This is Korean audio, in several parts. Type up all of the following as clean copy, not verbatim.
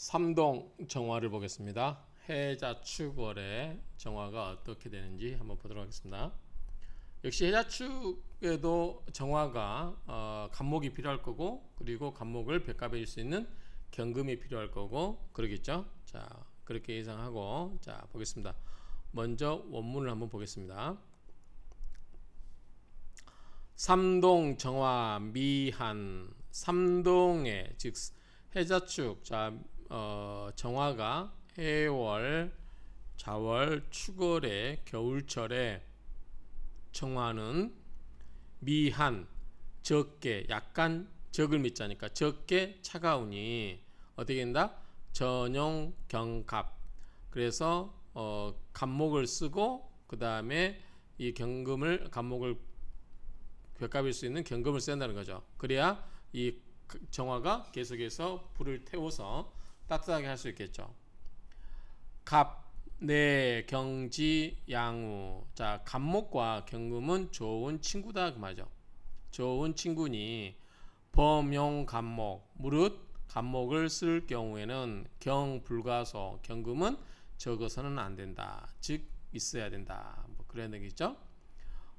삼동 정화를 보겠습니다. 해자축월의 정화가 어떻게 되는지 한번 보도록 하겠습니다. 역시 해자축에도 정화가 간목이 필요할 거고, 그리고 간목을 백갑해줄 수 있는 경금이 필요할 거고 그러겠죠. 자, 그렇게 예상하고 자 보겠습니다. 먼저 원문을 한번 보겠습니다. 삼동 정화 미한, 삼동의 즉 해자축, 자 정화가 해월, 자월, 축월의 겨울철에 정화는 미한, 적게, 약간 적을 밑자니까 적게 차가우니 어떻게 된다? 전용 경갑. 그래서 간목을 쓰고 그 다음에 이 경금을 간목을 벽갑일 수 있는 경금을 쓴다는 거죠. 그래야 이 정화가 계속해서 불을 태워서 따뜻하게 할 수 있겠죠. 갑, 내, 경지, 양우. 자, 갑목과 경금은 좋은 친구다 그 말이죠. 좋은 친구니 범용 갑목, 무릇 갑목을 쓸 경우에는 경불가소, 경금은 적어서는 안 된다. 즉 있어야 된다. 뭐 그런 얘기죠.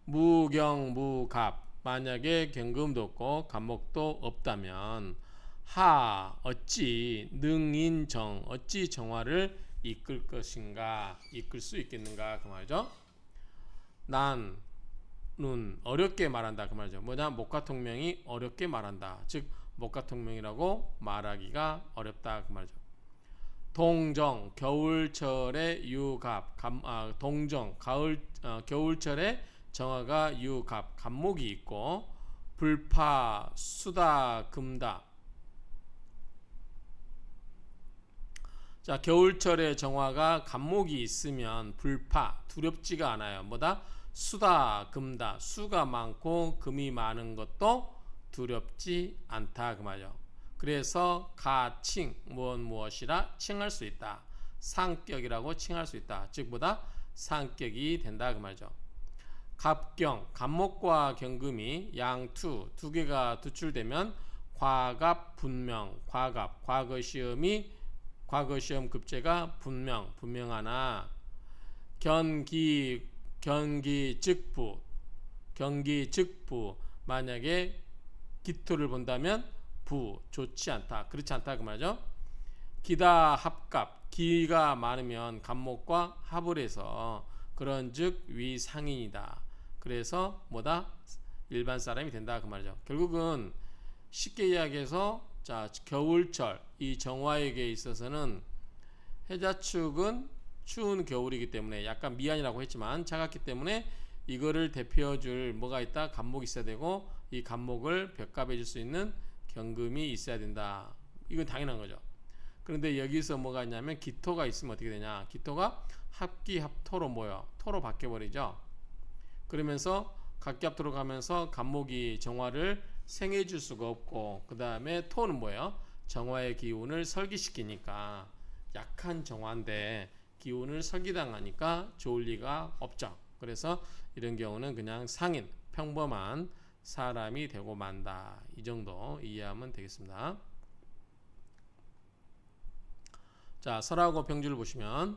무경무갑, 만약에 경금도 없고 갑목도 없다면 하, 어찌 능인정, 어찌 정화를 이끌 것인가, 이끌 수 있겠는가 그 말이죠. 난, nun 어렵게 말한다 그 말이죠. 뭐냐, 목가통명이 어렵게 말한다. 즉 목가통명이라고 말하기가 어렵다 그 말이죠. 동정, 겨울철의 유갑, 동정, 겨울철에 정화가 유갑, 갑목이 있고, 불파, 수다, 금다. 자, 겨울철에 정화가 갑목이 있으면 불파, 두렵지가 않아요. 뭐다? 수다, 금다. 수가 많고 금이 많은 것도 두렵지 않다 그 말이죠. 그래서 가칭, 무엇이라 칭할 수 있다. 상격이라고 칭할 수 있다. 즉 뭐다? 상격이 된다 그 말이죠. 갑경, 갑목과 경금이 양투, 두 개가 두출되면 과갑 분명, 과갑, 과거 시험 급제가 분명하나 경기즉부, 만약에 기토를 본다면 부, 좋지 않다, 그렇지 않다 그 말이죠. 기다 합갑, 기가 많으면 갑목과 합을 해서 그런즉 위상인이다. 그래서 뭐다? 일반 사람이 된다 그 말이죠. 결국은 쉽게 이야기해서 자, 겨울철 이 정화에게 있어서는 해자축은 추운 겨울이기 때문에 약간 미안이라고 했지만 차갑기 때문에 이거를 대표해줄 뭐가 있다? 갑목이 있어야 되고, 이 갑목을 벽갑해 줄 수 있는 경금이 있어야 된다. 이건 당연한 거죠. 그런데 여기서 뭐가 있냐면 기토가 있으면 어떻게 되냐? 기토가 합기합토로 모여 토로 바뀌어버리죠. 그러면서 각기합토로 가면서 갑목이 정화를 생해줄 수가 없고, 그 다음에 토는 뭐예요? 정화의 기운을 설기시키니까 약한 정화인데 기운을 설기당하니까 좋을 리가 없죠. 그래서 이런 경우는 그냥 상인, 평범한 사람이 되고 만다. 이 정도 이해하면 되겠습니다. 자, 설하고 병주를 보시면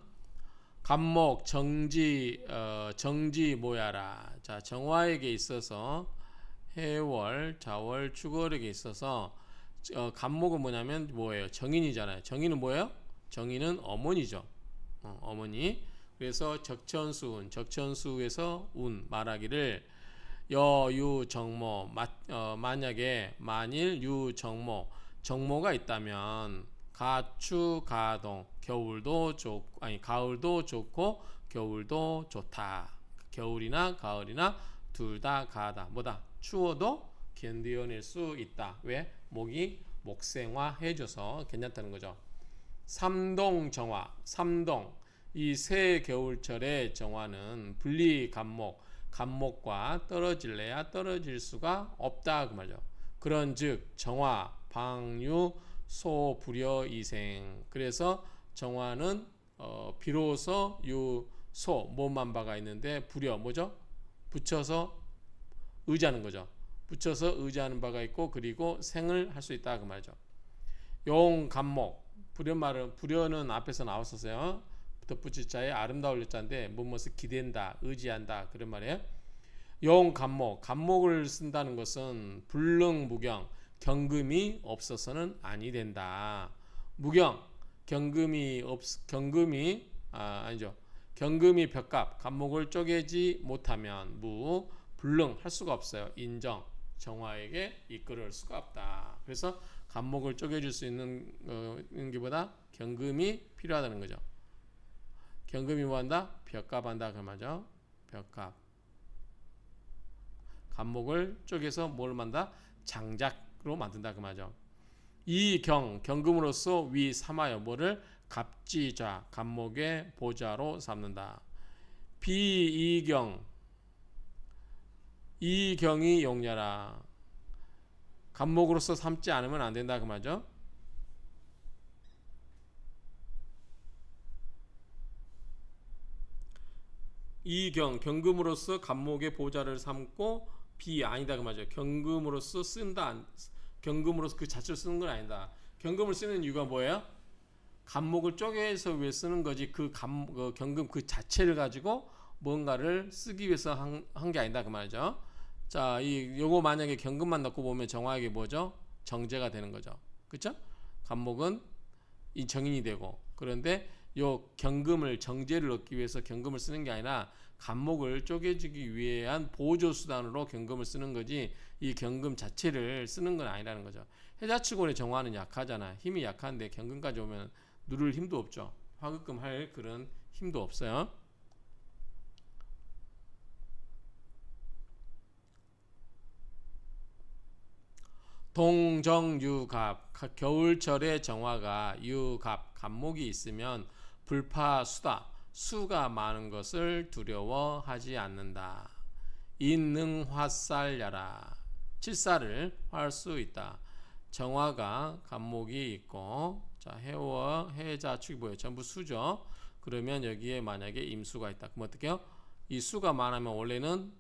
갑목 정지 모야라. 자, 정화에게 있어서 해월, 자월, 축월에게 있어서 갑목은 뭐냐면 뭐예요? 정인이잖아요. 정인은 뭐예요? 정인은 어머니죠. 어머니. 그래서 적천수에서 운 말하기를 여유정모, 만약에 만일 유정모, 정모가 있다면 가추가동, 가을도 좋고 겨울도 좋다. 겨울이나 가을이나 둘 다 가다. 뭐다? 추워도 견뎌낼 수 있다. 왜? 목이 목생화 해줘서 괜찮다는 거죠. 삼동 정화, 삼동, 이 새 겨울철의 정화는 분리 갑목, 갑목과 떨어질래야 떨어질 수가 없다 그 말이죠. 그런즉 정화, 방유, 소, 불여, 이생. 그래서 정화는 비로소 유, 소, 몸만 바가 있는데 불여 뭐죠? 붙여서 의지하는 거죠. 붙여서 의지하는 바가 있고, 그리고 생을 할 수 있다 그 말이죠. 용, 갑목, 불효는 앞에서 나왔었어요. 덧붙일 자에 아름다울 자인데 무엇을 기댄다, 의지한다 그런 말이에요. 용 간목을 쓴다는 것은 불능무경 경금이 없어서는 아니 된다. 무경 아니죠. 경금이 벽갑 간목을 쪼개지 못하면 불능 할 수가 없어요. 인정 정화에게 이끌을 수가 없다. 그래서 간목을 쪼개줄 수 있는 게보다 경금이 필요하다는 거죠. 경금이 뭐한다? 벽갑한다 그 말이죠. 벽갑 간목을 쪼개서 뭘 만다? 장작으로 만든다 그 말이죠. 경금으로서 위 삼하여 뭐를 갑지좌 간목의 보좌로 삼는다. 이경이 용냐라. 간목으로서 삼지 않으면 안 된다 그 말이죠. 경금으로서 간목의 보좌를 삼고 아니다 그 말이죠. 경금으로서 쓴다. 경금으로서 그 자체를 쓰는 건 아니다. 경금을 쓰는 이유가 뭐예요? 간목을 쪼개서 왜 쓰는 거지 그 경금 그 자체를 가지고 뭔가를 쓰기 위해서 한 게 아니다 그 말이죠. 자, 요거 만약에 경금만 넣고 보면 정화에게 뭐죠? 정제가 되는 거죠. 그렇죠? 간목은 이 정인이 되고 그런데 요 경금을 정제를 얻기 위해서 경금을 쓰는 게 아니라 간목을 쪼개주기 위한 보조 수단으로 경금을 쓰는 거지 이 경금 자체를 쓰는 건 아니라는 거죠. 해자축원의 정화는 약하잖아. 힘이 약한데 경금까지 오면 누를 힘도 없죠. 화급금 할 그런 힘도 없어요. 동정유갑 겨울철의 정화가 유갑 간목이 있으면 불파수다 수가 많은 것을 두려워하지 않는다. 인능화살야라 칠사를 할 수 있다. 정화가 간목이 있고 자 해자축이 뭐예요? 전부 수죠. 그러면 여기에 만약에 임수가 있다. 그럼 어떻게 해요? 이 수가 많으면 원래는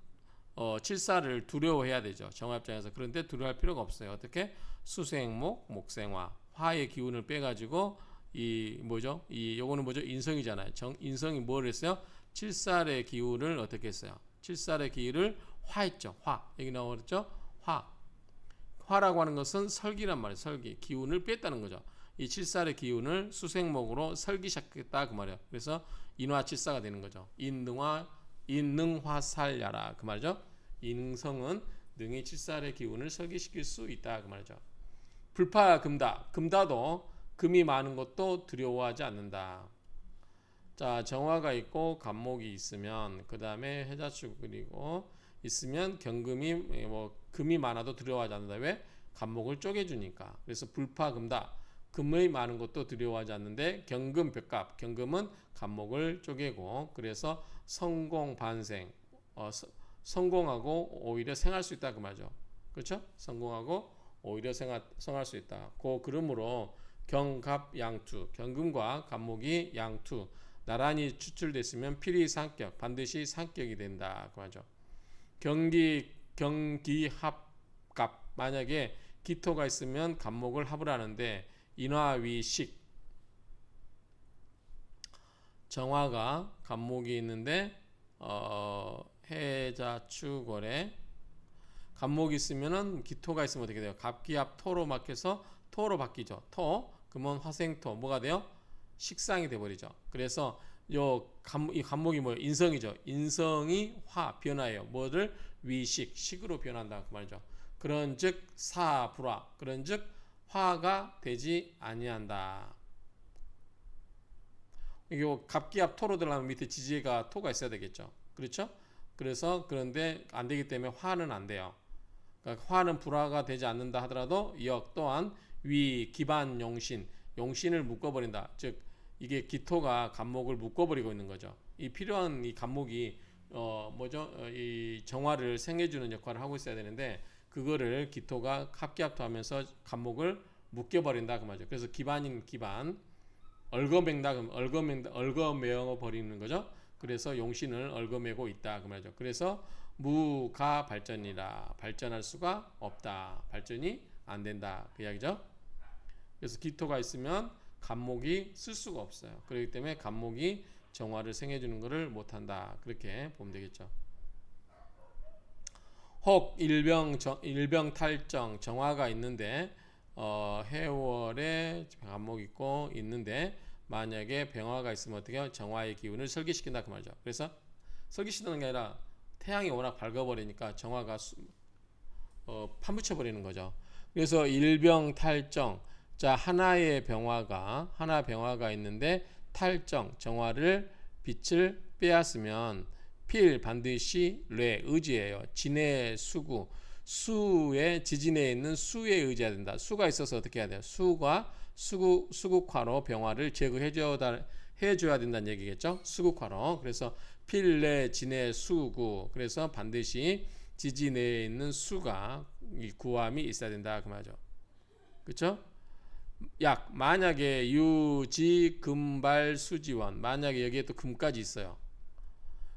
칠사를 두려워해야 되죠. 정화 입장에서. 그런데 두려워할 필요가 없어요. 어떻게? 수생목, 목생화, 화의 기운을 빼가지고 요거는 뭐죠? 인성이잖아요. 인성이 뭘 했어요? 칠살의 기운을 어떻게 했어요? 칠살의 기운을 화했죠. 여기 나오죠? 화라고 하는 것은 설기란 말이에요. 설기. 기운을 뺐다는 거죠. 이 칠살의 기운을 수생목으로 설기 시작했다 그 말이에요. 그래서 인화칠사가 되는 거죠. 인능화살야라 그 말이죠. 인성은 능히 칠살의 기운을 설기시킬 수 있다 그 말이죠. 불파금다 금다도 금이 많은 것도 두려워하지 않는다. 자 정화가 있고 간목이 있으면 그 다음에 해자축 그리고 있으면 경금이 금이 많아도 두려워하지 않는다. 왜? 간목을 쪼개주니까. 그래서 불파금다 금의 많은 것도 두려워하지 않는데 경금 벽갑 경금은 간목을 쪼개고 그래서 성공반생 성공하고 오히려 생할 수 있다 그 말이죠. 그렇죠? 성공하고 오히려 성할 수 있다. 그러므로 경갑양투 경금과 간목이 양투 나란히 추출됐으면 필히 반드시 상격이 된다 그 말이죠. 경기합갑 만약에 기토가 있으면 간목을 합을 하는데 인화위식 정화가 간목이 있는데 해자축월에 간목이 있으면은 기토가 있으면 어떻게 돼요? 갑기합 토로 막혀서 토로 바뀌죠. 그러면 화생토 뭐가 돼요? 식상이 돼 버리죠. 그래서 이 간목이 뭐예요? 인성이죠. 인성이 변화예요. 뭐를 식으로 변한다 그 말이죠. 그런즉 사불화 그런즉 화가 되지 아니한다. 이거 갑기합 토로 들어가면 밑에 지지가 토가 있어야 되겠죠. 그렇죠? 그런데 안 되기 때문에 화는 안 돼요. 그러니까 화는 불화가 되지 않는다 하더라도 또한 기반 용신을 묶어버린다. 즉 이게 기토가 간목을 묶어버리고 있는 거죠. 이 필요한 이 간목이 이 정화를 생해주는 역할을 하고 있어야 되는데 그거를 기토가 합기합토하면서 간목을 묶여버린다 그 말이죠. 그래서 기반 얽어매어 버리는 거죠. 그래서 용신을 얽어매고 있다 그 말이죠. 그래서 무가 발전이라 발전할 수가 없다. 발전이 안 된다 그 이야기죠. 그래서 기토가 있으면 간목이 쓸 수가 없어요. 그렇기 때문에 간목이 정화를 생해주는 것을 못한다. 그렇게 보면 되겠죠. 혹 일병 탈정 정화가 있는데 해월에 간목 있고 있는데 만약에 병화가 있으면 어떻게 해요? 정화의 기운을 설계시킨다 그 말이죠. 그래서 설계시키는 게 아니라 태양이 워낙 밝아버리니까 정화가 파묻혀 버리는 거죠. 그래서 일병탈정, 자 하나 병화가 있는데 탈정 정화를 빛을 빼앗으면 필 반드시 뇌 의지예요. 진의 수구 수의 지진에 있는 수에 의지해야 된다. 수가 있어서 어떻게 해야 돼요? 수가 수국화로 병화를 해줘야 된다는 얘기겠죠. 수국화로. 그래서 필내 진의 수구. 그래서 반드시 지지 내에 있는 수가 이 구함이 있어야 된다 그 말이죠. 그렇죠? 약 만약에 유지 금발 수지원 만약에 여기에 또 금까지 있어요.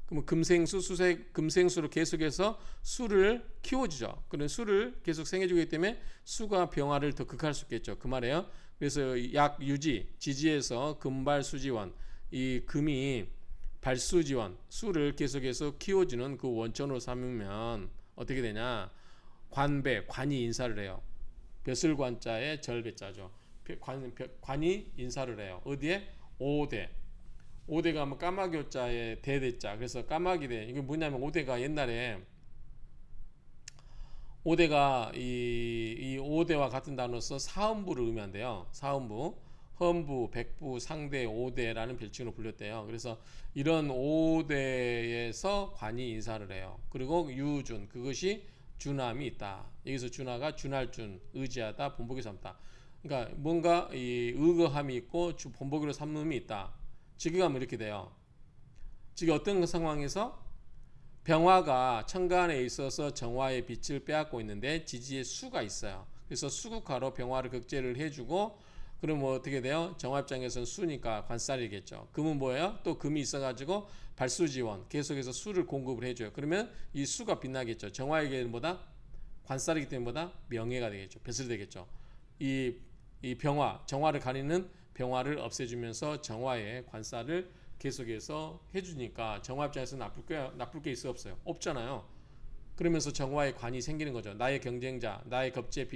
그러면 금생수 수색 금생수로 계속해서 수를 키워주죠. 그런 수를 계속 생해주기 때문에 수가 병화를 더 극할 수 있겠죠. 그 말이에요. 그래서 약 유지 지지에서 금발 수지원 이 금이 발수지원 수를 계속해서 키워주는 그 원천으로 삼으면 어떻게 되냐? 관이 인사를 해요. 벼슬관자에 절배자죠. 관이 인사를 해요. 어디에? 5대가 뭐 까마귀자에 대대자. 그래서 까마귀대. 이게 뭐냐면 5대가 옛날에 5대가 이 5대와 같은 단어로서 사음부를 의미한대요. 사음부, 헌부, 백부, 상대, 5대라는 별칭으로 불렸대요. 그래서 이런 5대에서 관이 인사를 해요. 그리고 유준, 그것이 준함이 있다. 여기서 준하가 준할준, 의지하다, 본보기 삼다. 그러니까 뭔가 이 의거함이 있고 본보기로 삼음이 있다. 즉위하면 이렇게 돼요. 즉 어떤 상황에서 병화가 천간에 있어서 정화의 빛을 빼앗고 있는데 지지에 수가 있어요. 그래서 수국화로 병화를 극제를 해주고 그럼 뭐 어떻게 돼요? 정화 입장에서는 수니까 관살이겠죠. 금은 뭐예요? 또 금이 있어가지고 발수지원 계속해서 수를 공급을 해줘요. 그러면 이 수가 빛나겠죠. 정화에게는 뭐다? 관살이기 때문에 뭐다? 명예가 되겠죠. 벼슬이 되겠죠. 이 정화를 가리는 병화를 없애주면서 정화의 관살을 계속해서 해주니까 정화 입장에서 나쁠 게 있어 없어요? 없잖아요. 그러면서 정화의 관이 생기는 거죠. 나의 경쟁자, 나의 겁제인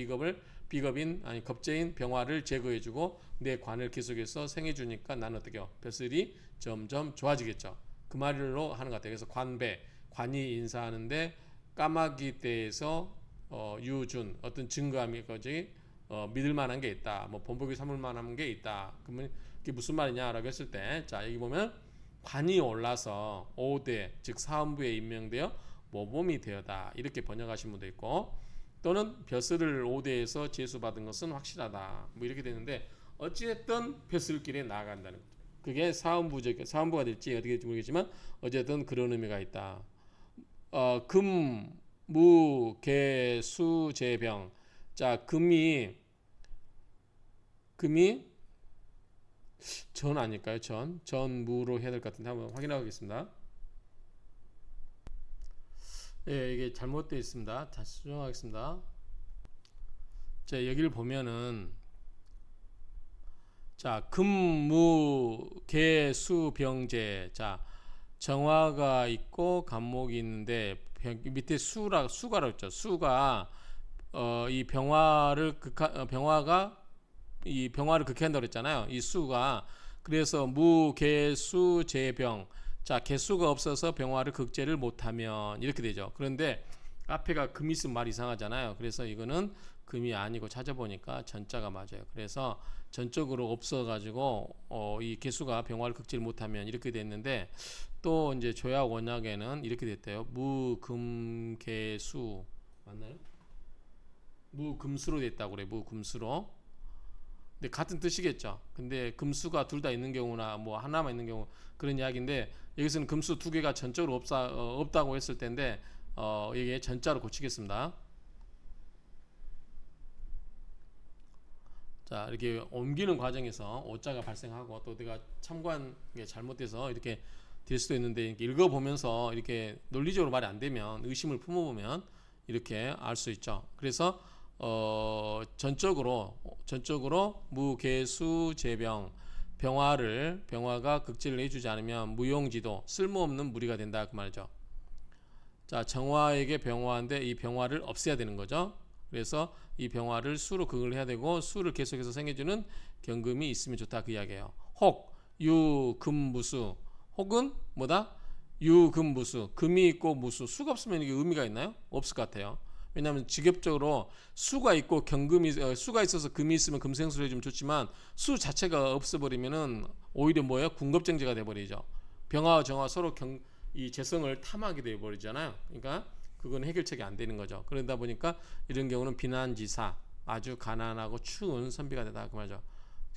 병화를 제거해주고 내 관을 계속해서 생해주니까 나는 어떻게 해요? 벼슬이 점점 좋아지겠죠. 그 말로 하는 것 같아요. 그래서 관이 인사하는데 까마귀 떼에서 유준 어떤 증거함이 거지 믿을 만한 게 있다. 뭐 본보기 삼을 만한 게 있다. 그러면 그게 무슨 말이냐라고 했을 때, 자 여기 보면 관이 올라서 5대 즉 사음부에 임명되어 모범이 되었다. 이렇게 번역하신 분도 있고 또는 벼슬을 5대에서 제수받은 것은 확실하다. 뭐 이렇게 되는데 어찌됐든 벼슬길에 나아간다는 거죠. 그게 사음부가 될지 어떻게 될지 모르겠지만 어쨌든 그런 의미가 있다. 금, 무, 개, 수, 재, 병. 자 금이 전 아닐까요? 전무로 해야 될 것 같은데 한번 확인하겠습니다. 예, 이게 잘못되어 있습니다. 다시 수정하겠습니다. 자, 여기를 보면은 자, 금무 개수병제. 자, 정화가 있고 간목이 있는데 밑에 수가라고 했죠. 수가 이 병화가 이 병화를 극해한다고 그랬잖아요. 이 수가 그래서 무개수 재병 자 개수가 없어서 병화를 극제를 못하면 이렇게 되죠. 그런데 앞에가 금이 있으면 말 이상하잖아요. 그래서 이거는 금이 아니고 찾아보니까 전자가 맞아요. 그래서 전적으로 없어가지고 이 개수가 병화를 극제를 못하면 이렇게 됐는데 또 이제 조약 원약에는 이렇게 됐대요. 무금개수 맞나요? 무금수로 됐다고 그래. 무금수로. 근데 같은 뜻이겠죠. 근데 금수가 둘 다 있는 경우나 뭐 하나만 있는 경우 그런 이야기인데 여기서는 금수 두 개가 전적으로 없다고 했을 텐데 이게 전자로 고치겠습니다. 자 이렇게 옮기는 과정에서 오자가 발생하고 또 내가 참고한 게 잘못돼서 이렇게 될 수도 있는데 이렇게 읽어보면서 이렇게 논리적으로 말이 안 되면 의심을 품어보면 이렇게 알 수 있죠. 그래서 전적으로 무개수 제병 병화가 극제를 해주지 않으면 무용지도 쓸모없는 무리가 된다 그 말이죠. 자, 정화에게 병화인데 이 병화를 없애야 되는 거죠. 그래서 이 병화를 수로 극을 해야 되고 수를 계속해서 생겨주는 경금이 있으면 좋다 그 이야기예요. 혹 유금무수 혹은 뭐다? 유금무수 금이 있고 무수 수가 없으면 이게 의미가 있나요? 없을 것 같아요. 왜냐하면 직접적으로 수가 있고 수가 있어서 금이 있으면 금생수를 해주면 좋지만 수 자체가 없어버리면은 오히려 뭐예요? 궁겁정제가 돼버리죠. 병화와 정화 서로 이 재성을 탐하게 돼버리잖아요. 그러니까 그건 해결책이 안 되는 거죠. 그러다 보니까 이런 경우는 비난지사 아주 가난하고 추운 선비가 되다 그 말이죠.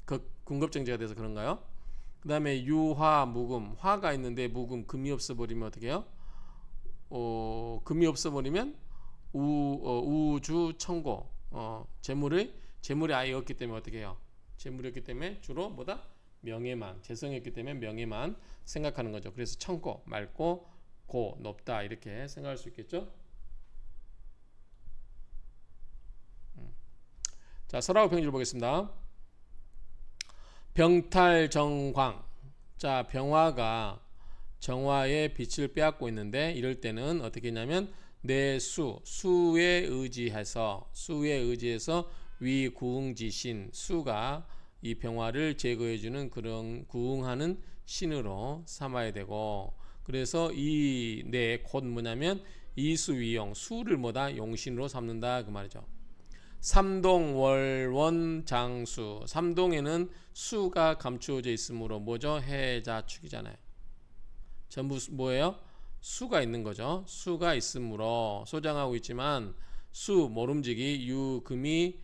그 궁겁정제가 돼서 그런가요? 그 다음에 유화 무금 화가 있는데 무금 금이 없어버리면 어떻게 해요? 금이 없어버리면 우주 청고 재물이 아예 없기 때문에 어떻게 해요? 재물이 없기 때문에 주로 뭐다? 명예만 재성이었기 때문에 명예만 생각하는 거죠. 그래서 청고 맑고 고 높다 이렇게 생각할 수 있겠죠. 자, 설하고 평지를 보겠습니다. 병탈정광. 자, 병화가 정화의 빛을 빼앗고 있는데 이럴 때는 어떻게 했냐면 내 수에 의지해서 위구응지신 수가 이 병화를 제거해주는 그런 구응하는 신으로 삼아야 되고 그래서 이 내 곧 뭐냐면 이수위용 수를 뭐다 용신으로 삼는다 그 말이죠. 삼동월원장수 삼동에는 수가 감추어져 있으므로 뭐죠? 해자축이잖아요. 전부 뭐예요? 수가 있는 거죠. 수가 있으므로 소장하고 있지만 수 모름지기 유금이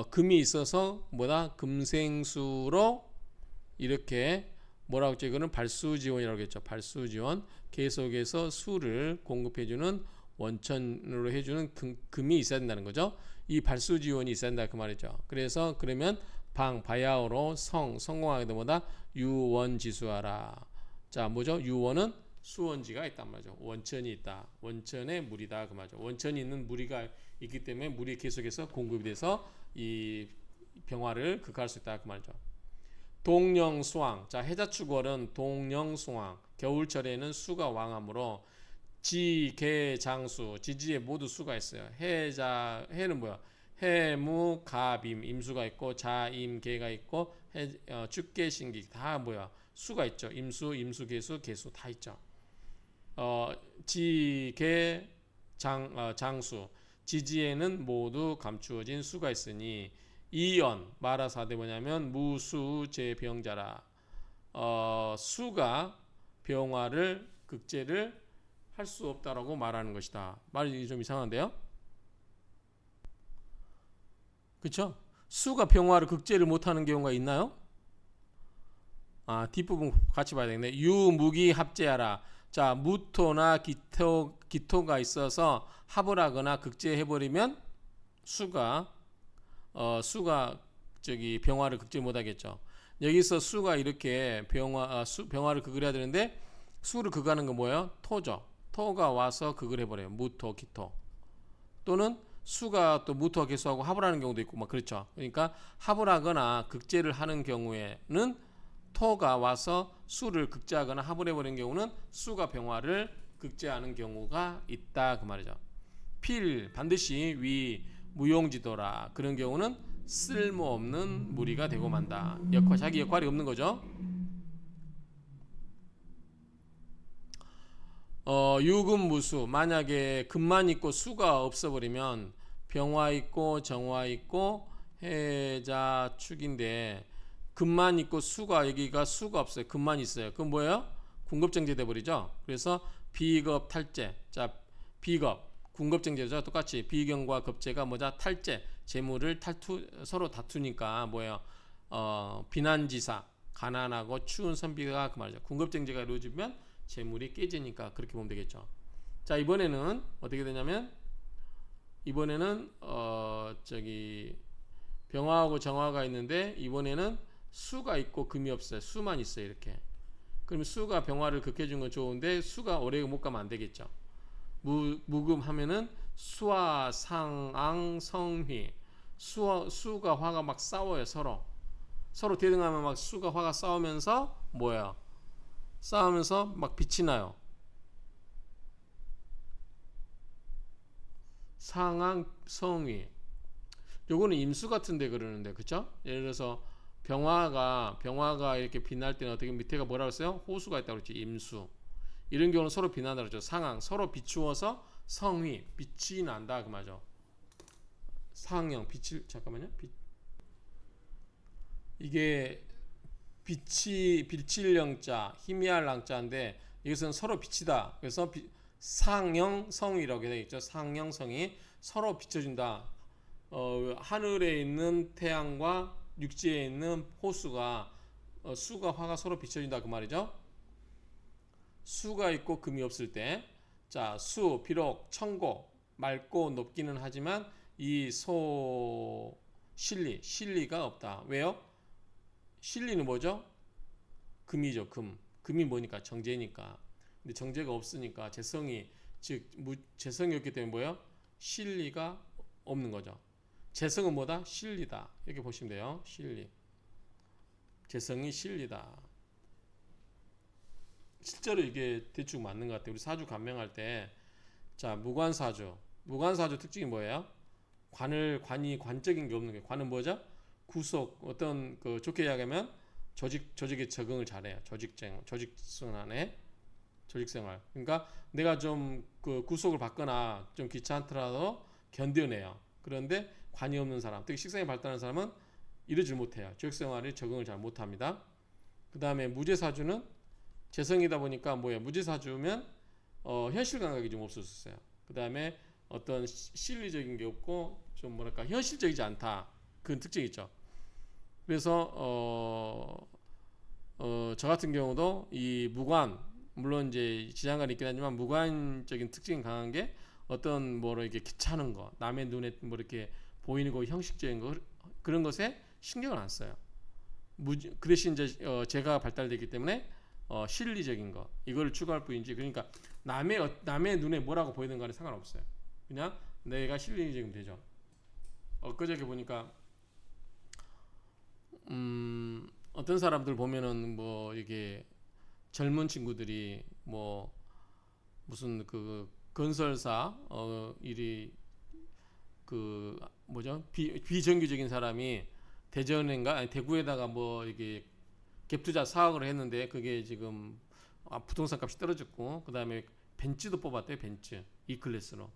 금이 있어서 뭐다? 금생수로 이렇게 뭐라고 했죠? 이거는 발수지원이라고 했죠. 발수지원 계속해서 수를 공급해주는 원천으로 해주는 금이 있어야 된다는 거죠. 이 발수지원이 있어야 된다 그 말이죠. 그래서 그러면 바야흐로 성공하게 되면 뭐다? 유원지수하라. 자, 뭐죠? 유원은 수원지가 있단 말이죠. 원천이 있다. 원천의 물이다 그 말이죠. 원천이 있는 무리가 있기 때문에 물이 계속해서 공급이 돼서 이 병화를 극할 수 있다 그 말이죠. 동령수왕. 자, 해자축월은 동령수왕. 겨울철에는 수가 왕하므로 지계장수. 지지에 모두 수가 있어요. 해는 뭐야? 해무 가빔 임수가 있고 자임계가 있고 축계신기 다 뭐야? 수가 있죠. 임수 계수 계수 다 있죠. 장수 지지에는 모두 감추어진 수가 있으니 이연 마라사대 뭐냐면 무수제병자라. 수가 병화를 극제를 할 수 없다라고 말하는 것이다. 말이 좀 이상한데요? 그렇죠? 수가 병화를 극제를 못하는 경우가 있나요? 뒷부분 같이 봐야 되겠네. 유무기 합제하라. 자, 무토나 기토가 있어서 합을 하거나 극제해버리면 수가 병화를 극제 못하겠죠. 여기서 수가 이렇게 병화를 극을 해야 되는데 수를 극하는 건 뭐예요? 토죠. 토가 와서 극을 해버려요. 무토, 기토. 또는 수가 또 무토와 개수하고 합을 하는 경우도 있고 막 그렇죠. 그러니까 합을 하거나 극제를 하는 경우에는 토가 와서 수를 극제하거나 합을 해버리는 경우는 수가 병화를 극제하는 경우가 있다 그 말이죠. 반드시 무용지도라. 그런 경우는 쓸모없는 무리가 되고 만다. 자기 역할이 없는 거죠. 유금무수. 만약에 금만 있고 수가 없어버리면 병화 있고 정화 있고 해자축인데 금만 있고 여기가 수가 없어요. 금만 있어요. 그럼 뭐예요? 궁겁정제 돼버리죠. 그래서 비겁 탈제. 자, 비겁 궁겁정제죠. 똑같이 비경과 겁제가 뭐자? 탈제. 재물을 서로 다투니까 뭐예요? 비난지사 가난하고 추운 선비가 그 말이죠. 궁겁정제가 이루어지면 재물이 깨지니까 그렇게 보면 되겠죠. 자, 이번에는 어떻게 되냐면 이번에는 병화하고 정화가 있는데 이번에는 수가 있고 금이 없어요. 수만 있어요. 이렇게. 그러면 수가 병화를 극해준 건 좋은데 수가 오래 못 가면 안 되겠죠. 무금 하면은 수와 상앙 성휘. 수가 화가 막 싸워요. 서로 대등하면 막 수가 화가 싸우면서 뭐야? 싸우면서 막 빛이 나요. 상앙 성휘. 요거는 임수 같은데 그러는데 그쵸? 예를 들어서 병화가 이렇게 빛날 때는 어떻게 밑에가 뭐라고 했어요? 호수가 있다고 그랬지. 임수. 이런 경우는 서로 빛난다고 그랬죠. 상황 서로 비추어서 성휘 빛이 난다 그 말이죠. 상형 빛을 잠깐만요. 이게 빛이 빛일 영자 희미할 랑자인데 이것은 서로 빛이다. 그래서 상형 성이라고 되어 있죠. 상형 성이 서로 비춰준다. 하늘에 있는 태양과 육지에 있는 호수가 수가 화가 서로 비춰준다 그 말이죠. 수가 있고 금이 없을 때, 자, 수 비록 청고 맑고 높기는 하지만 이 실리가 없다. 왜요? 실리는 뭐죠? 금이죠. 금이 뭐니까 정제니까. 근데 정제가 없으니까 재성이 즉 재성이 없기 때문에 뭐예요? 실리가 없는 거죠. 재성은 뭐다? 실리다. 이렇게 보시면 돼요. 실리. 재성이 실리다. 실제로 이게 대충 맞는 것 같아요. 우리 사주 감명할 때, 자, 무관사주 특징이 뭐예요? 관이 관적인 게 없는 거예요. 관은 뭐죠? 구속, 어떤 그 좋게 이야기하면 조직에 적응을 잘해요. 조직생활. 그러니까 내가 좀 그 구속을 받거나 좀 귀찮더라도 견뎌내요. 그런데 관이 없는 사람, 특히 식성이 발달하는 사람은 이러질 못해요. 조직생활에 적응을 잘 못합니다. 그 다음에 무제사주는 재성이다 보니까 뭐예요? 무제사주면 현실 감각이 좀 없었어요. 그 다음에 어떤 실리적인 게 없고 좀 뭐랄까 현실적이지 않다. 그런 특징이 있죠. 그래서 저 같은 경우도 이 무관 물론 이제 지장간이 있긴 하지만 무관적인 특징이 강한 게 어떤 뭐로 이렇게 귀찮은 거 남의 눈에 뭐 이렇게 보이는 거 형식적인 거 그런 것에 신경을 안 써요. 그 대신 이제 제가 발달되기 때문에 실리적인 거 이거를 추구할 뿐이지 그러니까 남의 눈에 뭐라고 보이는 거는 상관없어요. 그냥 내가 실리적이면 되죠. 엊그저께 보니까 어떤 사람들 보면은 뭐 이게 젊은 친구들이 뭐 무슨 그 건설사 일이 그 뭐죠 비정규적인 사람이 대전인가 아니 대구에다가 뭐 이게 갭투자 사업을 했는데 그게 지금 부동산 값이 떨어졌고 그 다음에 벤츠도 뽑았대요. 벤츠 E클래스로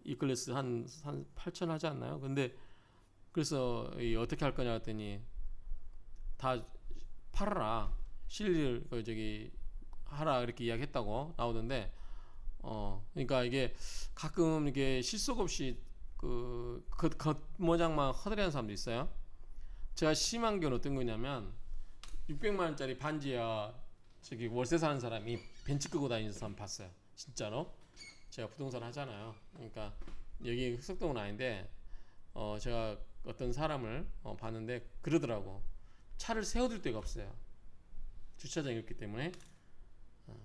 E클래스 한 8천 하지 않나요? 근데 그래서 어떻게 할 거냐 했더니 다 팔아라 실리를 저기 하라 이렇게 이야기했다고 나오던데 그러니까 이게 가끔 이게 실속 없이 그 겉모장만 허드레하는 사람도 있어요. 제가 심한 경우는 어떤 거냐면 600만 원짜리 반지하 저기 월세 사는 사람이 벤츠 끄고 다니는 사람 봤어요. 진짜로. 제가 부동산 하잖아요. 그러니까 여기 흑석동은 아닌데 제가 어떤 사람을 봤는데 그러더라고. 차를 세워둘 데가 없어요. 주차장이 없기 때문에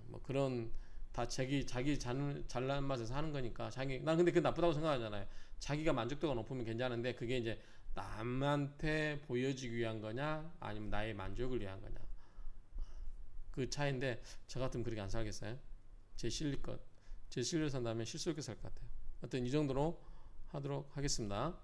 뭐 그런 다 자기 잘난 맛에서 하는 거니까 난 근데 그게 나쁘다고 생각하잖아요. 자기가 만족도가 높으면 괜찮은데 그게 이제 남한테 보여지기 위한 거냐 아니면 나의 만족을 위한 거냐 그 차이인데 저 같으면 그렇게 안 살겠어요. 제 실리로 산다면 실수 있게 살 것 같아요. 하여튼 이 정도로 하도록 하겠습니다.